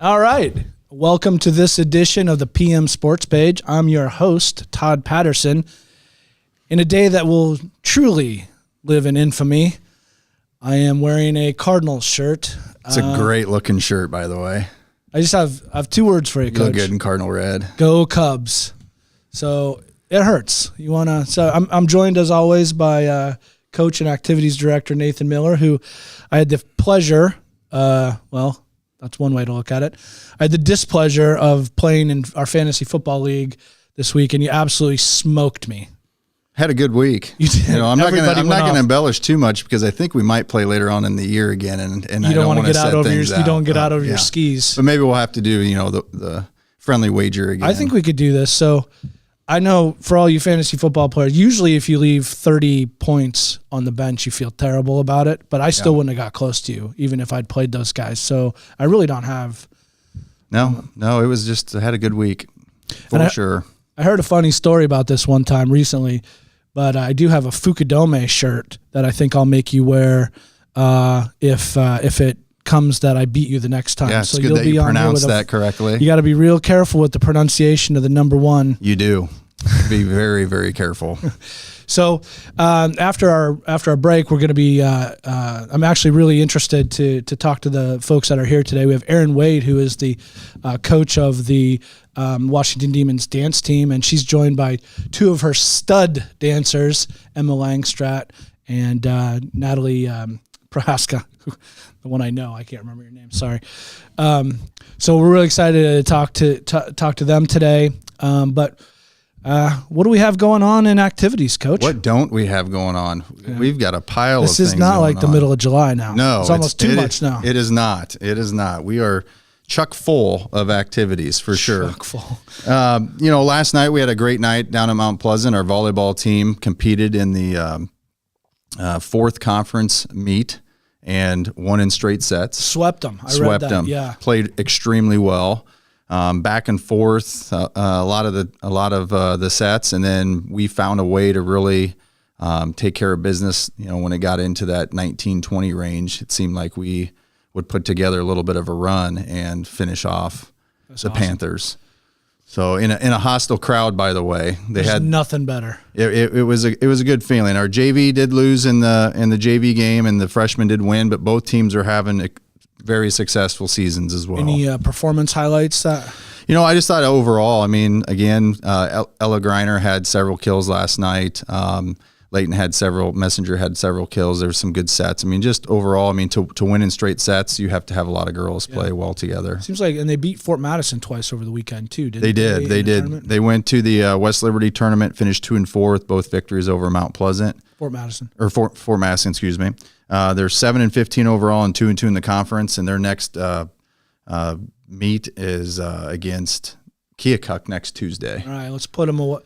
All right. Welcome to this edition of the PM Sports Page. I'm your host, Todd Patterson. In a day that will truly live in infamy, I am wearing a Cardinals shirt. It's a great looking shirt, by the way. I just have two words for you, Coach. You look good in Cardinal red. Go Cubs. So it hurts. I'm joined as always by Coach and Activities Director Nathan Miller, who I had the pleasure, that's one way to look at it. I had the displeasure of playing in our fantasy football league this week, and you absolutely smoked me. Had a good week. You did. I'm not going to embellish too much because I think we might play later on in the year again, and you don't want to get out over your skis. But maybe we'll have to do the friendly wager again. I think we could do this. So I know for all you fantasy football players, usually if you leave 30 points on the bench, you feel terrible about it. But I still wouldn't have got close to you, even if I'd played those guys. So I really don't have. No, it was just I had a good week for sure. I heard a funny story about this one time recently, but I do have a Fukudome shirt that I think I'll make you wear if it comes that I beat you the next time. Yeah, it's good that you pronounce that correctly. You got to be real careful with the pronunciation of the number one. You do. Be very, very careful. So after our break, we're going to be. I'm actually really interested to talk to the folks that are here today. We have Erin Wade, who is the coach of the Washington Demons dance team, and she's joined by two of her stud dancers, Emma Langstrat and Natalie Prohaska, the one I know. I can't remember your name. Sorry. So we're really excited to talk to them today. But what do we have going on in activities, Coach? What don't we have going on? Yeah. We've got a pile of things. This is not like the middle of July now. No. It's almost too much now. It is not. It is not. We are chock full of activities for sure. Chock full. Last night we had a great night down at Mount Pleasant. Our volleyball team competed in the fourth conference meet and won in straight sets. Swept them. Swept them. Yeah. Played extremely well. Back and forth, a lot of the sets, and then we found a way to really take care of business. When it got into that 19-20 range, it seemed like we would put together a little bit of a run and finish off the Panthers. So in a hostile crowd, by the way, they had nothing better. It was a good feeling. Our JV did lose in the JV game, and the freshmen did win, but both teams are having very successful seasons as well. Any performance highlights that? I just thought overall, again, Ella Greiner had several kills last night. Leighton Messenger had several kills. There were some good sets. Just overall, to win in straight sets, you have to have a lot of girls play well together. Seems like, and they beat Fort Madison twice over the weekend too, didn't they? They did. They went to the West Liberty tournament, finished 2-4 with both victories over Mount Pleasant. Fort Madison, excuse me. They're 7-15 overall and 2-2 in the conference, and their next meet is against Keokuk next Tuesday. All right, let's put them away.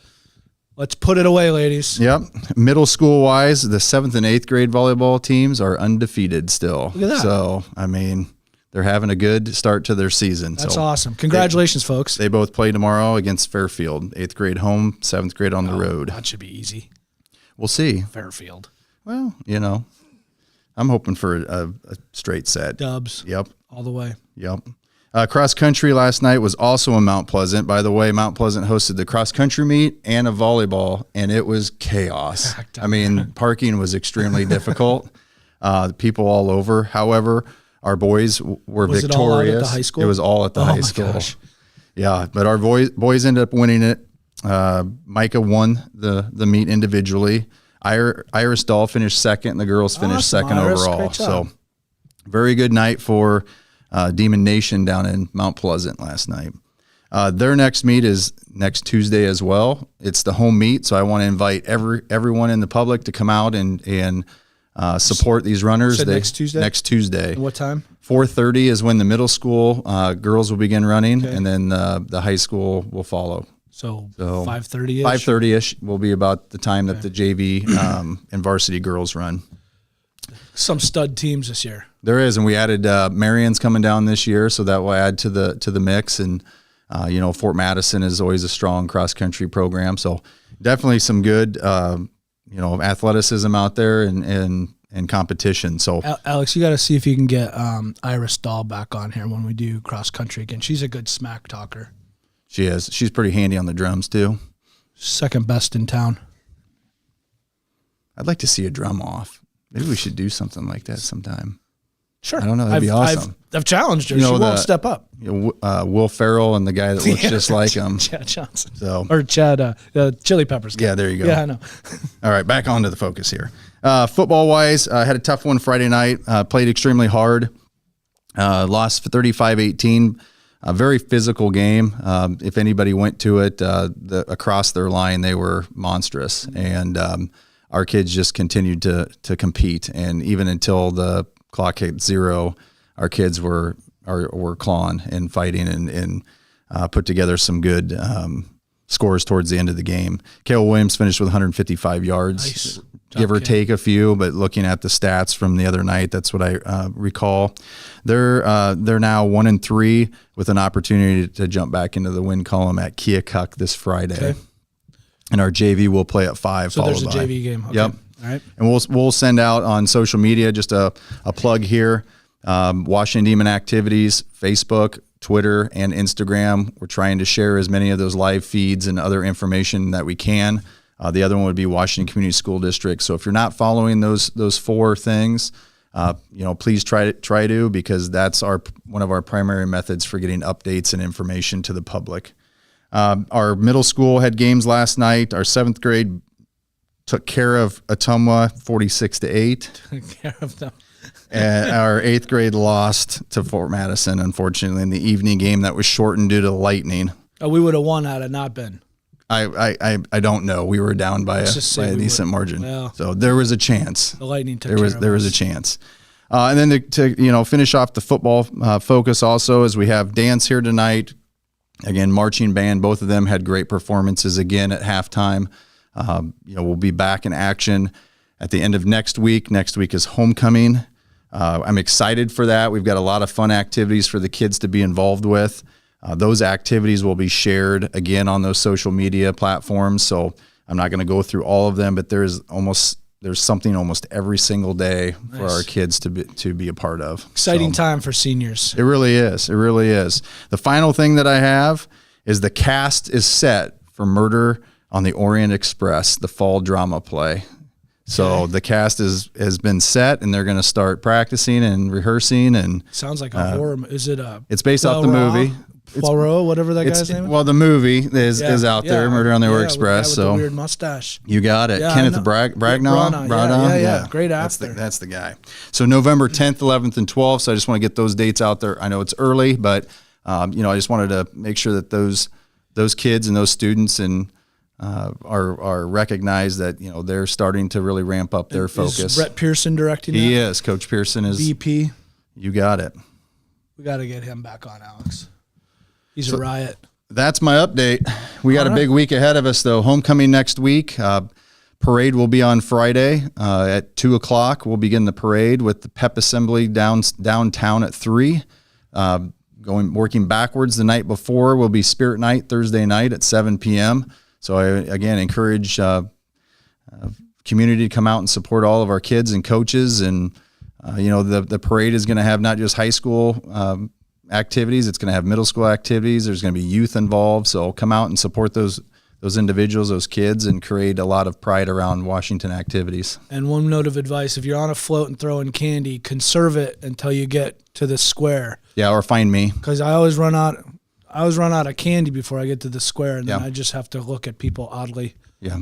Let's put it away, ladies. Yep. Middle school wise, the 7th and 8th grade volleyball teams are undefeated still. Look at that. So they're having a good start to their season. That's awesome. Congratulations, folks. They both play tomorrow against Fairfield. 8th grade home, 7th grade on the road. That should be easy. We'll see. Fairfield. Well, I'm hoping for a straight set. Dubs. Yep. All the way. Yep. Cross country last night was also in Mount Pleasant. By the way, Mount Pleasant hosted the cross country meet and a volleyball, and it was chaos. Parking was extremely difficult. People all over. However, our boys were victorious. It all out at the high school? It was all at the high school. Gosh. Yeah, but our boys ended up winning it. Micah won the meet individually. Iris Dahl finished second, and the girls finished second overall. So very good night for Demon Nation down in Mount Pleasant last night. Their next meet is next Tuesday as well. It's the home meet, so I want to invite everyone in the public to come out and support these runners. Next Tuesday? Next Tuesday. And what time? 4:30 is when the middle school girls will begin running, and then the high school will follow. So 5:30-ish? 5:30-ish will be about the time that the JV and varsity girls run. Some stud teams this year. There is, and we added Marion's coming down this year, so that will add to the mix. And Fort Madison is always a strong cross country program, so definitely some good athleticism out there, and and competition. So Alex, you got to see if you can get Iris Dahl back on here when we do cross country again. She's a good smack talker. She is. She's pretty handy on the drums too. Second best in town. I'd like to see a drum off. Maybe we should do something like that sometime. Sure. I don't know. That'd be awesome. I've challenged her. She won't step up. Will Ferrell and the guy that looks just like him. Chad Johnson. Or Chad, Chili Peppers guy. Yeah, there you go. Yeah, I know. All right, back onto the focus here. Football-wise, had a tough one Friday night. Played extremely hard. Lost 35-18. A very physical game. If anybody went to it, across their line, they were monstrous. And our kids just continued to compete. And even until the clock hit 0, our kids were clawing and fighting and put together some good scores towards the end of the game. Cale Williams finished with 155 yards, nice. Give or take a few, but looking at the stats from the other night, that's what I recall. They're now 1-3 with an opportunity to jump back into the win column at Keokuk this Friday. Okay. And our JV will play at 5. So there's a JV game. Okay. Yep. All right. And we'll send out on social media just a plug here. Washington Demon activities, Facebook, Twitter, and Instagram. We're trying to share as many of those live feeds and other information that we can. The other one would be Washington Community School District. So if you're not following those 4 things, please try to, because that's one of our primary methods for getting updates and information to the public. Our middle school had games last night. Our 7th grade took care of Ottumwa 46-8. Took care of them. And our 8th grade lost to Fort Madison, unfortunately, in the evening game that was shortened due to lightning. Oh, we would have won had it not been. I don't know. We were down by a decent margin. Well, so there was a chance. The lightning took there was a chance. And then to finish off the football focus also, is we have dance here tonight. Again, marching band, both of them had great performances again at halftime. We'll be back in action at the end of next week. Next week is homecoming. I'm excited for that. We've got a lot of fun activities for the kids to be involved with. Those activities will be shared again on those social media platforms. So I'm not going to go through all of them, but there's something almost every single day for our kids to be a part of. Exciting time for seniors. It really is. It really is. The final thing that I have is the cast is set for Murder on the Orient Express, the fall drama play. So the cast has been set, and they're going to start practicing and rehearsing. And sounds like a horror. Is it a? It's based off the movie. Poirot, whatever that guy's name is? Well, the movie is out there, Murder on the Orient Express. With the weird mustache. You got it. Kenneth Branagh. Yeah. Great actor. That's the guy. So November 10th, 11th, and 12th. So I just want to get those dates out there. I know it's early, but I just wanted to make sure that those kids and those students and are recognized that they're starting to really ramp up their focus. Is Brett Pearson directing that? He is. Coach Pearson is VP. You got it. We got to get him back on, Alex. He's a riot. That's my update. We got a big week ahead of us, though. Homecoming next week. Parade will be on Friday at 2:00. We'll begin the parade with the pep assembly downtown at 3. Working backwards, the night before will be Spirit Night Thursday night at 7 p.m. So I again encourage community to come out and support all of our kids and coaches. And the parade is going to have not just high school activities; it's going to have middle school activities. There's going to be youth involved. So come out and support those individuals, those kids, and create a lot of pride around Washington activities. And one note of advice: if you're on a float and throwing candy, conserve it until you get to the square. Yeah, or find me, because I always run out of candy before I get to the square, and then I just have to look at people oddly. Yeah,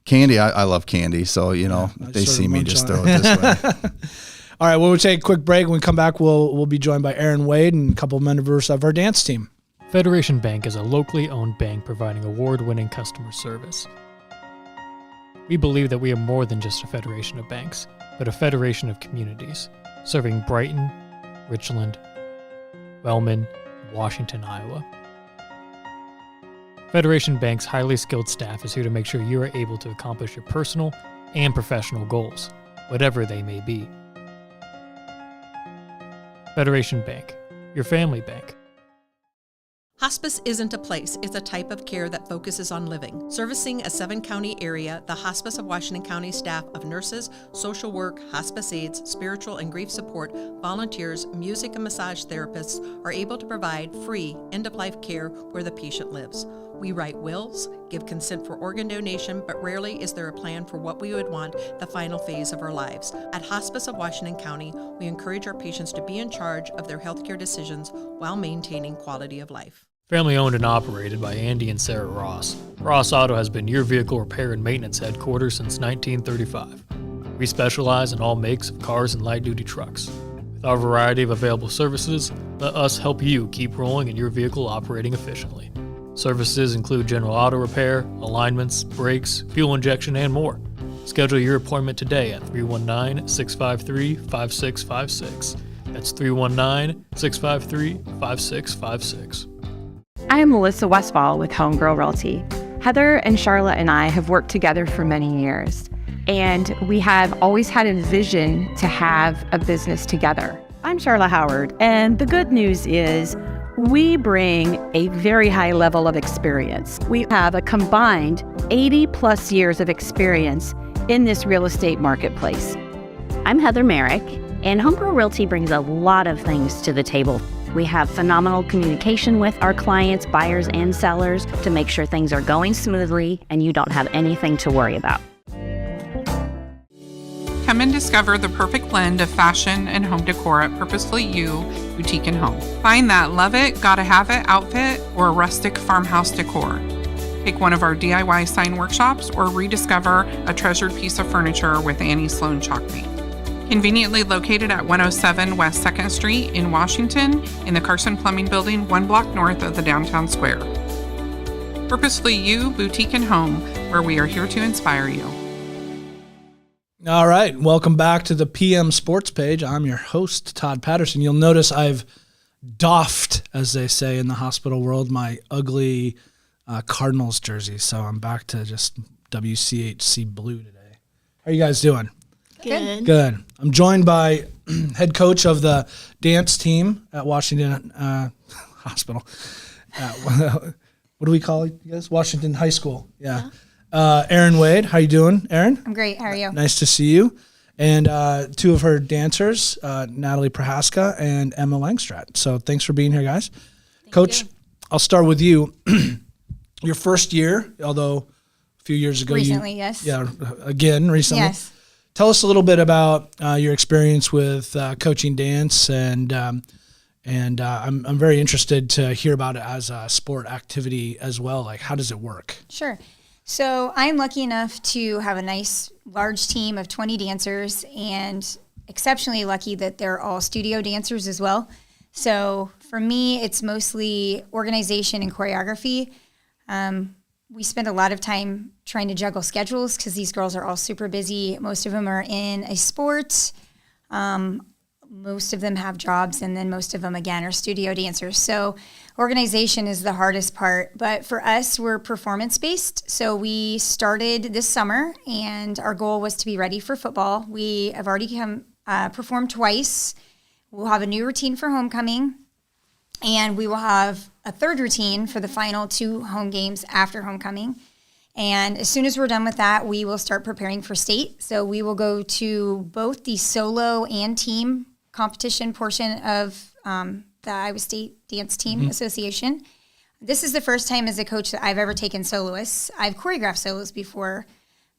candy. I love candy, so if they see me, just throw it this way. All right, well, we'll take a quick break. When we come back, we'll be joined by Erin Wade and a couple of members of our dance team. Federation Bank is a locally owned bank providing award-winning customer service. We believe that we are more than just a federation of banks, but a federation of communities, serving Brighton, Richland, Wellman, and Washington, Iowa. Federation Bank's highly skilled staff is here to make sure you are able to accomplish your personal and professional goals, whatever they may be. Federation Bank, your family bank. Hospice isn't a place, it's a type of care that focuses on living. Servicing a 7-county area, the Hospice of Washington County staff of nurses, social work, hospice aides, spiritual and grief support, volunteers, music and massage therapists are able to provide free end-of-life care where the patient lives. We write wills, give consent for organ donation, but rarely is there a plan for what we would want the final phase of our lives. At Hospice of Washington County, we encourage our patients to be in charge of their healthcare decisions while maintaining quality of life. Family owned and operated by Andy and Sarah Ross, Ross Auto has been your vehicle repair and maintenance headquarters since 1935. We specialize in all makes of cars and light-duty trucks. With our variety of available services, let us help you keep rolling and your vehicle operating efficiently. Services include general auto repair, alignments, brakes, fuel injection, and more. Schedule your appointment today at 319-653-5656. That's 319-653-5656. I am Melissa Westfall with Homegirl Realty. Heather and Charlotte and I have worked together for many years, and we have always had a vision to have a business together. I'm Charlotte Howard, and the good news is we bring a very high level of experience. We have a combined 80 plus years of experience in this real estate marketplace. I'm Heather Merrick, and Homegirl Realty brings a lot of things to the table. We have phenomenal communication with our clients, buyers and sellers, to make sure things are going smoothly and you don't have anything to worry about. Come and discover the perfect blend of fashion and home decor at Purposefully You Boutique and Home. Find that love it, gotta have it outfit or rustic farmhouse decor. Take one of our DIY sign workshops or rediscover a treasured piece of furniture with Annie Sloan Chalk Paint. Conveniently located at 107 West 2nd Street in Washington in the Carson Plumbing Building, 1 block north of the downtown square. Purposefully You Boutique and Home, where we are here to inspire you. All right. Welcome back to the PM Sports Page. I'm your host, Todd Patterson. You'll notice I've doffed, as they say in the hospital world, my ugly Cardinals jersey. So I'm back to just WCHC blue today. How are you guys doing? Good. I'm joined by head coach of the dance team at Washington Hospital. What do we call it, you guys? Washington High School. Yeah. Erin Wade. How you doing, Erin? I'm great. How are you? Nice to see you. And two of her dancers, Natalie Prohaska and Emma Langstrat. So thanks for being here, guys. Coach, I'll start with you. Your first year, although a few years ago. Recently, yes. Yeah, again, recently. Yes. Tell us a little bit about your experience with coaching dance, and I'm very interested to hear about it as a sport activity as well. Like, how does it work? Sure. So I'm lucky enough to have a nice, large team of 20 dancers, and exceptionally lucky that they're all studio dancers as well. So for me, it's mostly organization and choreography. We spend a lot of time trying to juggle schedules because these girls are all super busy. Most of them are in a sport. Most of them have jobs, and then most of them, again, are studio dancers. So organization is the hardest part. But for us, we're performance-based. So we started this summer, and our goal was to be ready for football. We have already performed twice. We'll have a new routine for homecoming, and we will have a third routine for the final 2 home games after homecoming. And as soon as we're done with that, we will start preparing for state. So we will go to both the solo and team competition portion of the Iowa State Dance Team Association. This is the first time as a coach that I've ever taken soloists. I've choreographed solos before,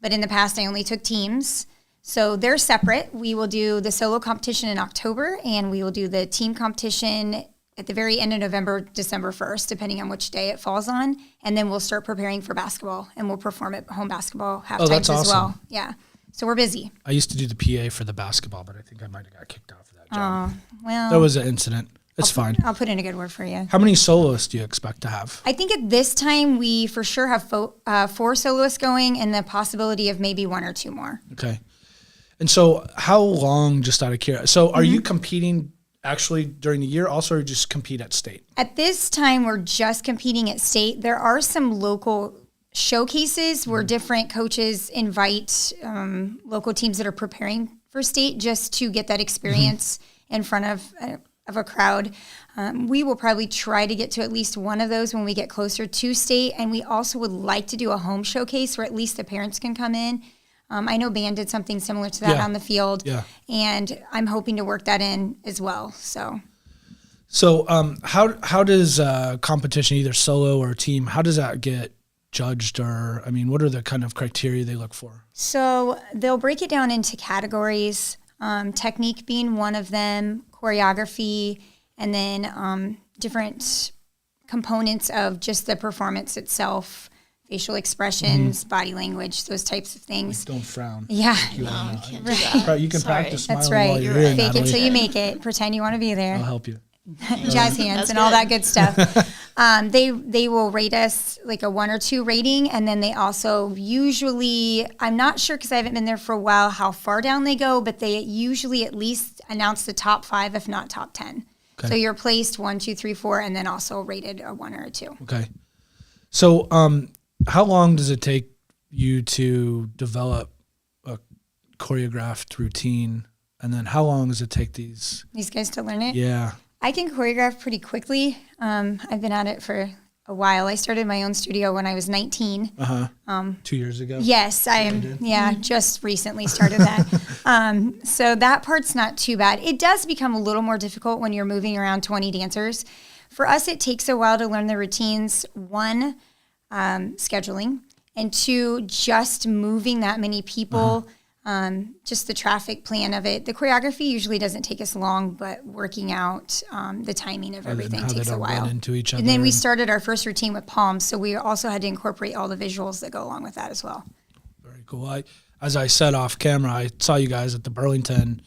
but in the past I only took teams. So they're separate. We will do the solo competition in October, and we will do the team competition at the very end of November, December 1st, depending on which day it falls on. And then we'll start preparing for basketball, and we'll perform at home basketball halftimes as well. Yeah. So we're busy. I used to do the PA for the basketball, but I think I might have got kicked out for that job. Oh, well. There was an incident. It's fine. I'll put in a good word for you. How many soloists do you expect to have? I think at this time we for sure have 4 soloists going, and the possibility of maybe 1 or 2 more. Okay. And so how long, just out of curiosity, so are you competing actually during the year also, or just compete at state? At this time, we're just competing at state. There are some local showcases where different coaches invite local teams that are preparing for state just to get that experience in front of of a crowd. We will probably try to get to at least one of those when we get closer to state. And we also would like to do a home showcase where at least the parents can come in. I know band did something similar to that on the field. Yeah. And I'm hoping to work that in as well. So how does competition, either solo or team, how does that get judged? Or, I mean, what are the kind of criteria they look for? So they'll break it down into categories, technique being one of them, choreography, and then different components of just the performance itself, facial expressions, body language, those types of things. Like, don't frown. Yeah. You can practice smiling. That's right. While you're here, Fake Natalie. it till you make it. Pretend you want to be there. I'll help you. Jazz hands and all that good stuff. They will rate us like a 1 or 2 rating, and then they also usually, I'm not sure because I haven't been there for a while how far down they go, but they usually at least announce the top 5, if not top 10. Okay. So you're placed 1, 2, 3, 4, and then also rated a 1 or a 2. Okay. So how long does it take you to develop a choreographed routine, and then how long does it take these guys to learn it? Yeah. I can choreograph pretty quickly. I've been at it for a while. I started my own studio when I was 19. 2 years ago? Yes, I am. Yeah, just recently started that. So that part's not too bad. It does become a little more difficult when you're moving around 20 dancers. For us, it takes a while to learn the routines. 1, scheduling, and 2, just moving that many people. Just the traffic plan of it. The choreography usually doesn't take us long, but working out the timing of everything takes a while. Into each other. And then we started our first routine with palms, so we also had to incorporate all the visuals that go along with that as well. Very cool. As I said off camera, I saw you guys at the Burlington.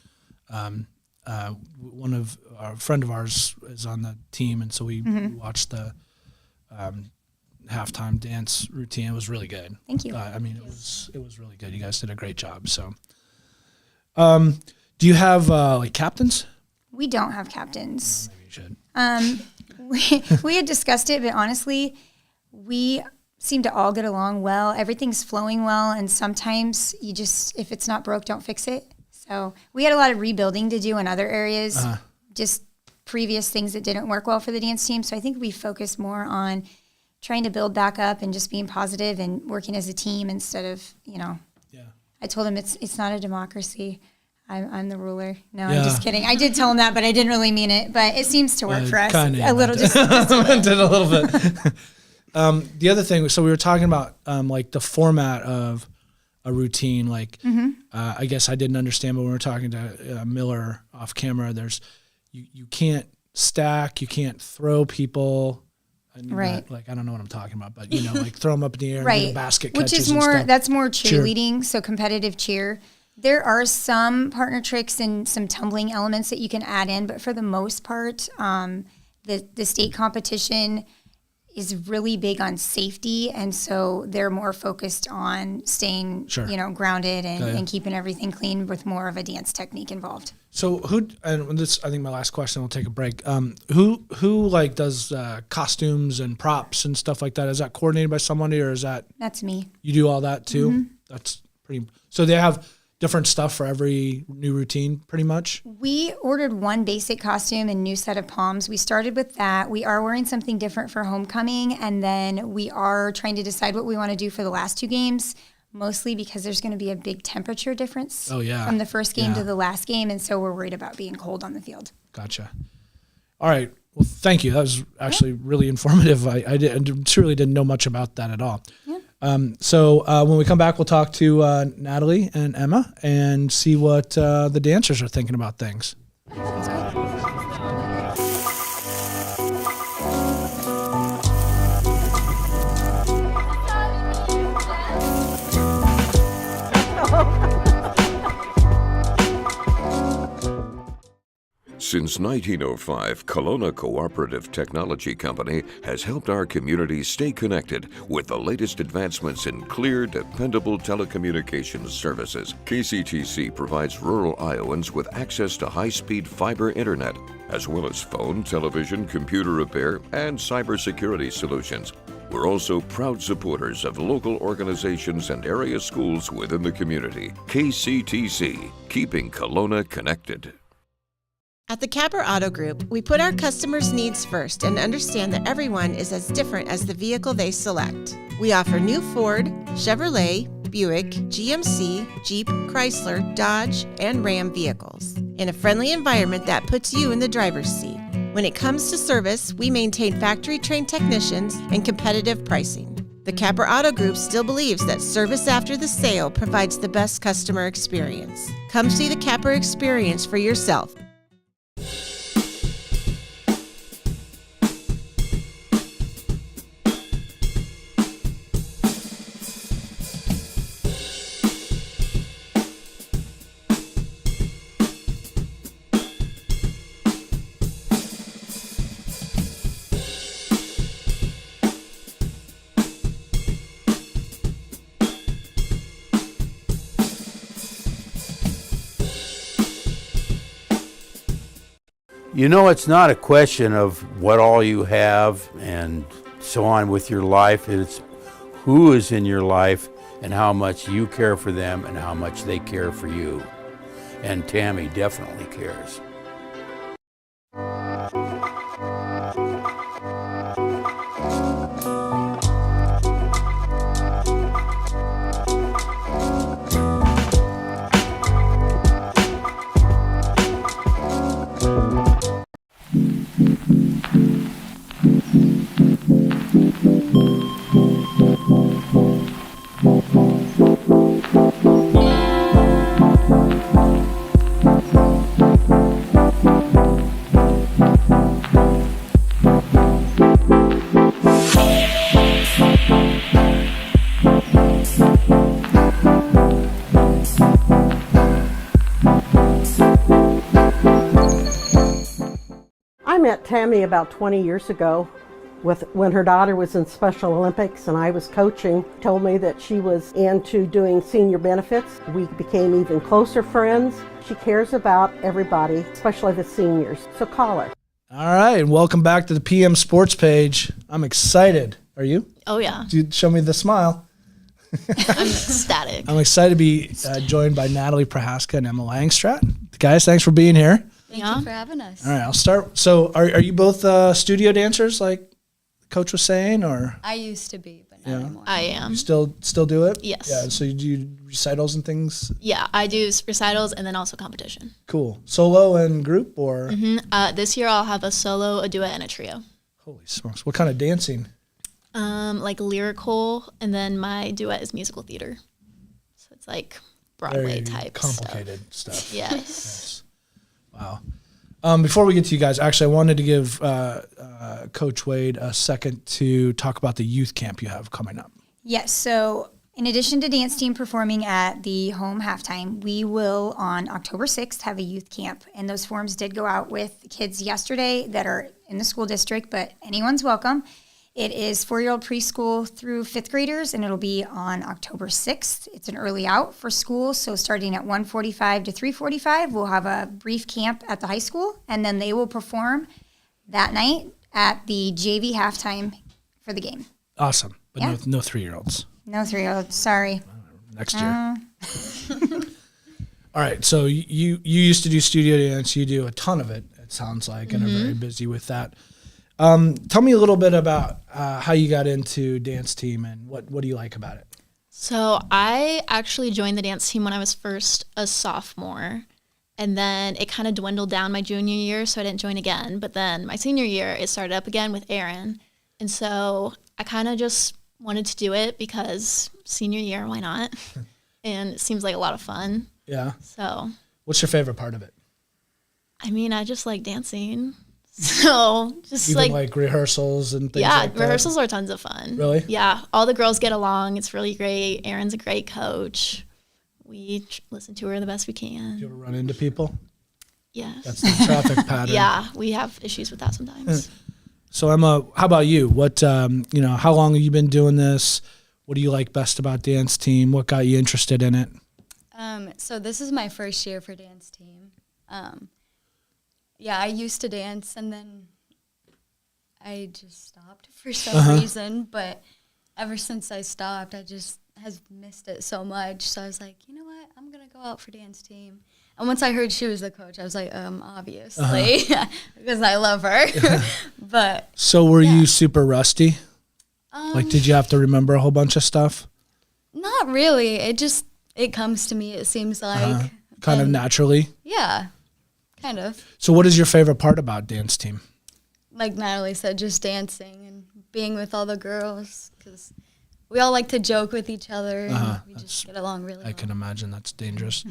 One of our friend of ours is on the team, and so we watched the halftime dance routine. It was really good. Thank you. I mean, it was really good. You guys did a great job. So, do you have like captains? We don't have captains. Maybe you should. We had discussed it, but honestly, we seem to all get along well. Everything's flowing well, and sometimes you just, if it's not broke, don't fix it. So we had a lot of rebuilding to do in other areas, just previous things that didn't work well for the dance team. So I think we focused more on trying to build back up and just being positive and working as a team instead of, Yeah. I told him it's not a democracy. I'm the ruler. No, I'm just kidding. I did tell him that, but I didn't really mean it. But it seems to work for us a little. Just did a little bit. The other thing, so we were talking about like the format of a routine. Like I guess I didn't understand, but when we were talking to Miller off camera, there's you can't stack, you can't throw people. Right. Like, I don't know what I'm talking about, but like throw them up in the air and do basket catches. Which is more, that's more cheerleading, so competitive cheer. There are some partner tricks and some tumbling elements that you can add in, but for the most part, the state competition is really big on safety, and so they're more focused on staying, grounded and keeping everything clean with more of a dance technique involved. So and this, I think my last question, we'll take a break. Who like does costumes and props and stuff like that? Is that coordinated by somebody, or is that? That's me. You do all that too? That's pretty, so they have different stuff for every new routine, pretty much? We ordered one basic costume and new set of palms. We started with that. We are wearing something different for homecoming, and then we are trying to decide what we want to do for the last 2 games, mostly because there's going to be a big temperature difference from the first game to the last game, and so we're worried about being cold on the field. Gotcha. All right. Well, thank you. That was actually really informative. I truly didn't know much about that at all. Yeah. So when we come back, we'll talk to Natalie and Emma and see what the dancers are thinking about things. That's great. Since 1905, Kelowna Cooperative Technology Company has helped our community stay connected with the latest advancements in clear, dependable telecommunications services. KCTC provides rural Iowans with access to high-speed fiber internet, as well as phone, television, computer repair, and cybersecurity solutions. We're also proud supporters of local organizations and area schools within the community. KCTC, keeping Kelowna connected. At the Capper Auto Group, we put our customers' needs first and understand that everyone is as different as the vehicle they select. We offer new Ford, Chevrolet, Buick, GMC, Jeep, Chrysler, Dodge, and Ram vehicles in a friendly environment that puts you in the driver's seat. When it comes to service, we maintain factory-trained technicians and competitive pricing. The Capper Auto Group still believes that service after the sale provides the best customer experience. Come see the Capper experience for yourself. You know, it's not a question of what all you have and so on with your life. It's who is in your life and how much you care for them and how much they care for you. And Tammy definitely cares. I met Tammy about 20 years ago when her daughter was in Special Olympics and I was coaching. Told me that she was into doing senior benefits. We became even closer friends. She cares about everybody, especially the seniors. So call her. All right, and welcome back to the PM Sports page. I'm excited. Are you? Oh, yeah. Show me the smile. I'm ecstatic. I'm excited to be joined by Natalie Prohaska and Emma Langstrat. Guys, thanks for being here. Thank you for having us. All right, I'll start. So are you both studio dancers like Coach was saying, or? I used to be, but not anymore. I am. You still do it? Yes. Yeah, so you do recitals and things? Yeah, I do recitals and then also competition. Cool. Solo and group, or? This year I'll have a solo, a duet, and a trio. Holy smokes. What kind of dancing? Like lyrical, and then my duet is musical theater. So it's like Broadway Very type complicated stuff. Yes. Yes. Wow. Before we get to you guys, actually, I wanted to give Coach Wade a second to talk about the youth camp you have coming up. Yes, so in addition to dance team performing at the home halftime, we will on October 6th have a youth camp. And those forms did go out with kids yesterday that are in the school district, but anyone's welcome. It is 4-year-old preschool through 5th graders, and it'll be on October 6th. It's an early out for school, so starting at 1:45 to 3:45, we'll have a brief camp at the high school, and then they will perform that night at the JV halftime for the game. Awesome. But Yeah. no 3-year-olds. No 3-year-olds, sorry. Next year. All right, so you used to do studio dance. You do a ton of it, it sounds like, and are very busy with that. Tell me a little bit about how you got into dance team and what do you like about it? So I actually joined the dance team when I was first a sophomore, and then it kind of dwindled down my junior year, so I didn't join again. But then my senior year, it started up again with Erin, and so I kind of just wanted to do it because senior year, why not? And it seems like a lot of fun. Yeah. So. What's your favorite part of it? I mean, I just like dancing. So just Even like rehearsals and things like that? Yeah, rehearsals are tons of fun. Really? Yeah, all the girls get along. It's really great. Erin's a great coach. We listen to her the best we can. Do you ever run into people? Yes. That's the traffic pattern. Yeah, we have issues with that sometimes. So Emma, how about you? What, how long have you been doing this? What do you like best about dance team? What got you interested in it? So this is my first year for dance team. Yeah, I used to dance, and then I just stopped for some reason. But ever since I stopped, I just has missed it so much. So I was like, you know what? I'm going to go out for dance team. And once I heard she was the coach, I was like, obviously, because I love her. But so were you super rusty? Like, did you have to remember a whole bunch of stuff? Not really. It comes to me, it seems like. Kind of naturally? Yeah, kind of. So what is your favorite part about dance team? Like Natalie said, just dancing and being with all the girls, because we all like to joke with each other, and we just get along really well. I can imagine that's dangerous.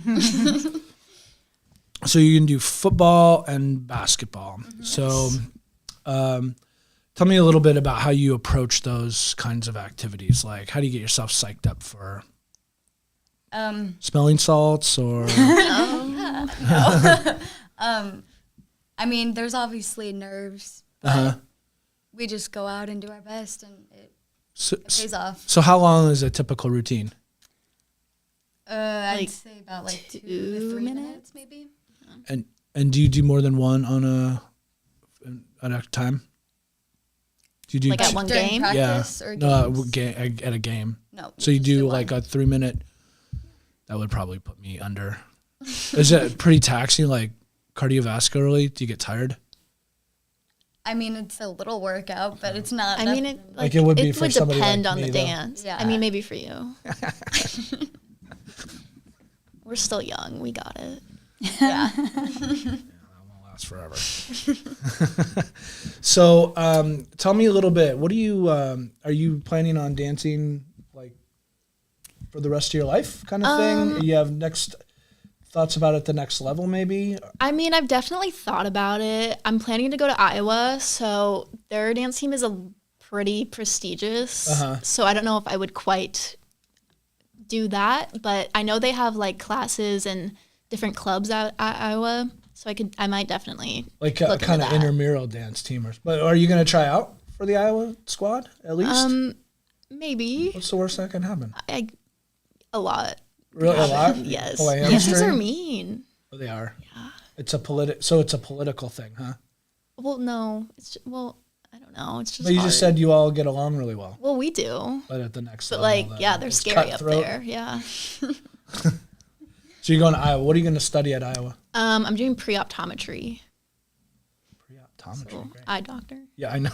So you can do football and basketball. So tell me a little bit about how you approach those kinds of activities. Like, how do you get yourself psyched up for smelling salts or? I mean, there's obviously nerves, but we just go out and do our best, and it pays off. So how long is a typical routine? I'd say about like 2 to 3 minutes, maybe. And do you do more than one at a time? Do you do like at one game? Practice or at a game. No. So you do like a 3 minute. That would probably put me under. Is it pretty taxing, like cardiovascularly? Do you get tired? I mean, it's a little workout, but it's not. I mean, it would be for somebody depend like on me, the though. dance. Yeah. I mean, maybe for you. We're still young. We got it. Yeah. That won't last forever. So tell me a little bit. What do you are you planning on dancing like for the rest of your life kind of thing? You have next thoughts about it the next level maybe? I mean, I've definitely thought about it. I'm planning to go to Iowa, so their dance team is pretty prestigious. So I don't know if I would quite do that, but I know they have like classes and different clubs at Iowa, so I might definitely like a kind of intramural dance team. But are you going to try out for the Iowa squad at least? Maybe. What's the worst that can happen? A lot. Really, a lot? Yes. Dances are mean. Oh, they are. Yeah. It's a political thing, huh? Well, no. I don't know. It's just. But you just said you all get along really well. Well, we do. But at the next But level, they're scary up there. Yeah. So you're going to Iowa. What are you going to study at Iowa? I'm doing pre-optometry. Pre-optometry. So, eye doctor. Yeah, I know.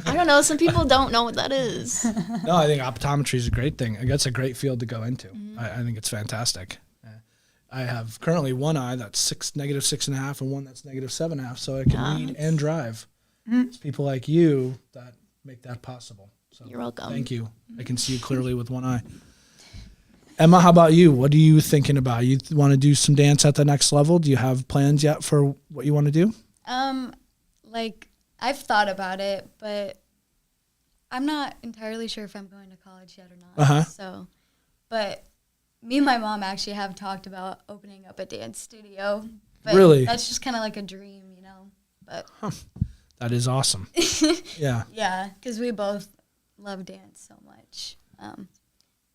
I don't know. Some people don't know what that is. No, I think optometry is a great thing. That's a great field to go into. I think it's fantastic. I have currently one eye that's -6.5 and one that's -7.5, so I can read and drive. It's people like you that make that possible. So you're welcome. Thank you. I can see you clearly with one eye. Emma, how about you? What are you thinking about? You want to do some dance at the next level? Do you have plans yet for what you want to do? Like I've thought about it, but I'm not entirely sure if I'm going to college yet or not. So, but me and my mom actually have talked about opening up a dance studio. But really? That's just kind of like a dream, you know. But that is awesome. Yeah. Yeah, because we both love dance so much.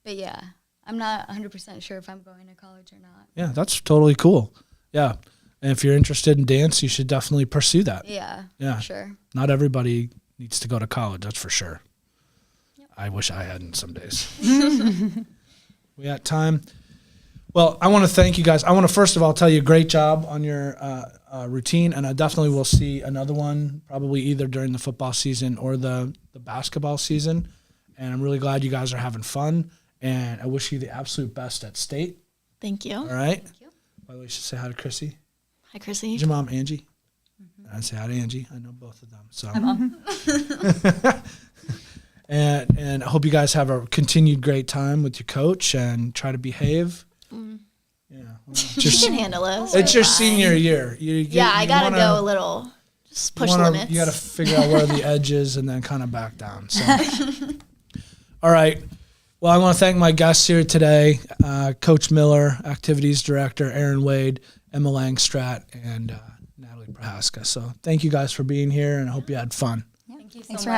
But yeah, I'm not 100% sure if I'm going to college or not. Yeah, that's totally cool. Yeah. And if you're interested in dance, you should definitely pursue that. Yeah. Yeah. For sure. Not everybody needs to go to college, that's for sure. Yep. I wish I hadn't some days. We got time. Well, I want to thank you guys. I want to first of all tell you great job on your routine, and I definitely will see another one probably either during the football season or the basketball season. And I'm really glad you guys are having fun, and I wish you the absolute best at state. Thank you. All right. Thank you. By the way, you should say hi to Chrissy. Hi, Chrissy. Is your mom Angie? Mm-hmm. I'd say hi to Angie. I know both of them. So. Hi, Mom. And I hope you guys have a continued great time with your coach and try to behave. Yeah, you can handle us. It's your senior year. I got to go a little, just push limits. You got to figure out where the edge is and then kind of back down. So. All right. Well, I want to thank my guests here today, Coach Miller, Activities Director Erin Wade, Emma Langstrat, and Natalie Prohaska. So thank you guys for being here, and I hope you had fun. Thank you so much.